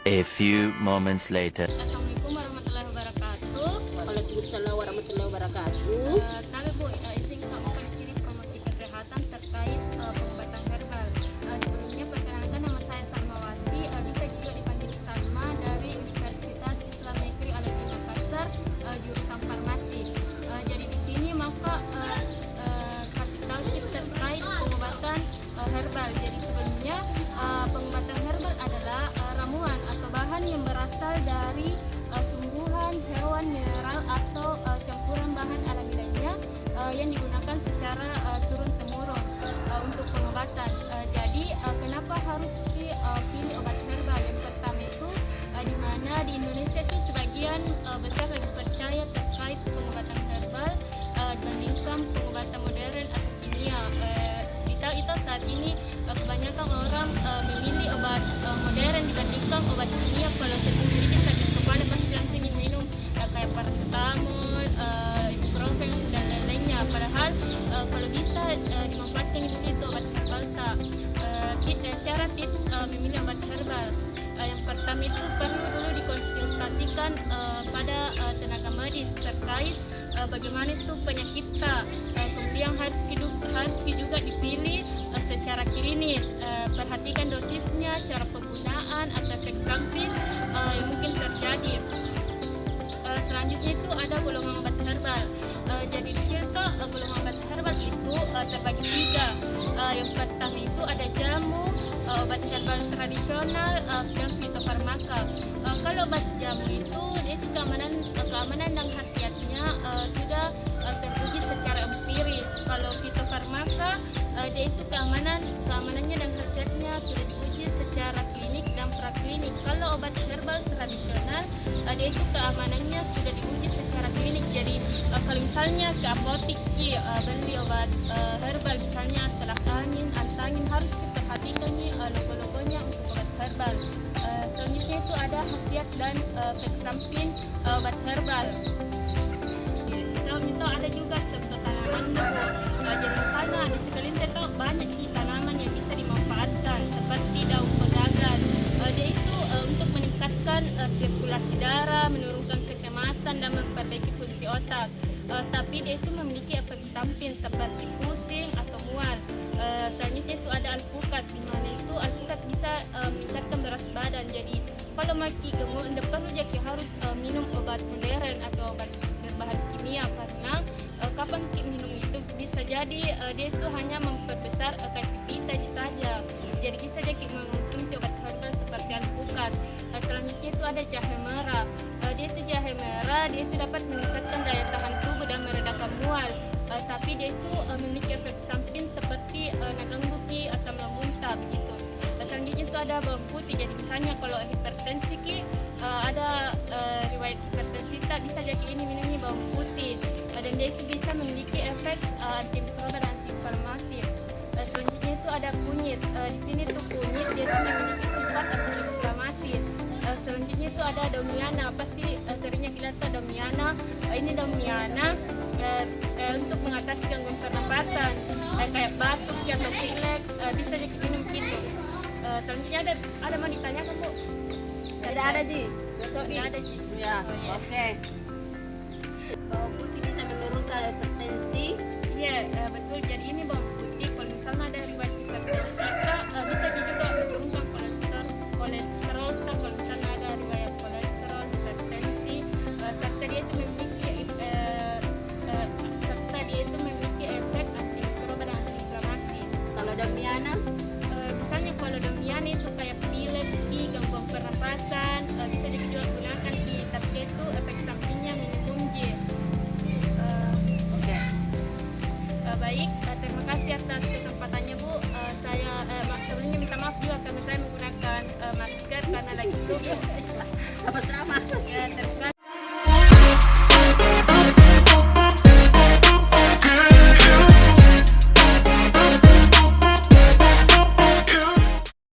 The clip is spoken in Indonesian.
A few moments later. Assalamualaikum warahmatullahi wabarakatuh. Waalaikumsalam warahmatullahi wabarakatuh. Kami Bu izin ke open sini promosi kesehatan terkait pengobatan herbal. Sebelumnya perkenalkan nama saya Salmawati, bisa juga dipanggil Salma dari Universitas Islam Negeri Al-Azhar Makassar, jurusan farmasi. Jadi di sini maka kasih tahu tips terkait pengobatan herbal. Jadi sebelumnya pengobatan herbal adalah ramuan atau bahan yang berasal dari tumbuhan, hewan, mineral atau campuran bahan alami lainnya yang digunakan secara turun-temurun untuk pengobatan. Jadi kenapa harus pilih obat herbal? Yang pertama itu di mana di Indonesia itu sebagian besar lebih percaya terkait pengobatan herbal dibandingkan pengobatan modern atau kimia. Kita saat ini kebanyakan orang memilih obat modern dibandingkan obat kimia. Kalau sedikit sakit kepala pasti langsung diminum kayak paracetamol, ibuprofen dan lain-lainnya. Padahal kalau bisa dimanfaatkan itu obat herbal. Cara tips memilih obat herbal. Yang pertama itu perlu dulu dikonsultasikan pada tenaga medis terkait bagaimana itu penyakitnya. Kemudian harus juga dipilih secara klinis. Perhatikan dosisnya, cara penggunaan atau efek samping yang mungkin terjadi. Selanjutnya itu ada golongan obat herbal. Jadi di sini golongan obat herbal itu terbagi tiga. Yang pertama itu ada jamu, obat herbal tradisional, dan fitofarmaka. Kalau obat jamu itu keamanan dan khasiatnya sudah teruji secara empiris. Kalau fitofarmaka dia itu keamanannya dan khasiatnya sudah diuji secara klinik dan praklinik. Kalau obat herbal tradisional dia itu keamanannya sudah diuji secara klinik. Jadi kalau misalnya ke apotek beli obat herbal misalnya setelah angin, antangin, harus diperhatikan nih logo-logonya untuk obat herbal. Selanjutnya itu ada khasiat dan efek samping obat herbal. Misal ada juga contoh tanaman dulu. Jadi misalnya di segelintir itu banyak sih tanaman yang bisa dimanfaatkan seperti daun pegagan. Dia itu untuk meningkatkan sirkulasi darah, menurunkan kecemasan dan memperbaiki fungsi otak. Tapi dia itu memiliki efek samping seperti pusing atau mual. Selanjutnya itu ada alpukat, di mana itu alpukat bisa meningkatkan berat badan. Jadi kalau maki gemuk, tidak perlu jadi harus minum obat modern atau obat berbahan kimia, karena kapan minum itu bisa jadi dia itu hanya memperbesar aktivitas saja. Jadi bisa jadi mengonsumsi obat herbal seperti alpukat. Selanjutnya itu ada jahe merah. Dia itu dapat meningkatkan daya tahan tubuh dan meredakan mual. Tapi dia itu memiliki efek samping seperti mengganggu asam lambung begitu. Selanjutnya itu ada bawang putih. Jadi misalnya kalau hipertensi ada riwayat hipertensi, bisa jadi ini minumnya bawang putih. Dan dia itu bisa memiliki efek antimikroba dan antiinflamasi. Selanjutnya itu ada kunyit. Di sini tuh kunyit dia itu memiliki sifat antiinflamasi. Selanjutnya itu ada domiana. Pasti seringnya kita tahu domiana. Ini domiana untuk mengatasi gangguan pernapasan kayak batuk atau pilek, bisa jadi minum gitu. Selanjutnya ada mau ditanyakan Bu? Tidak ada Ji. Tidak ada Ji. Ya, Oh, iya. oke. Bawang putih bisa menurunkan hipertensi. Iya, betul. Jadi ini bawang putih kalau misalnya ada riwayat hipertensi, bisa juga menurunkan kolesterol. Kalau misalnya ada riwayat kolesterol, hipertensi, serta dia itu memiliki efek antimikroba dan antiinflamasi. Kalau domiana, Misalnya kalau domian itu kayak pilek, gangguan pernapasan, bisa juga gunakan tapi itu efek sampingnya minum J. oke. Baik, terima kasih atas kesempatannya Bu. Saya sebelumnya minta maaf juga karena saya menggunakan masker karena lagi flu. Sama-sama. Ya, terima kasih.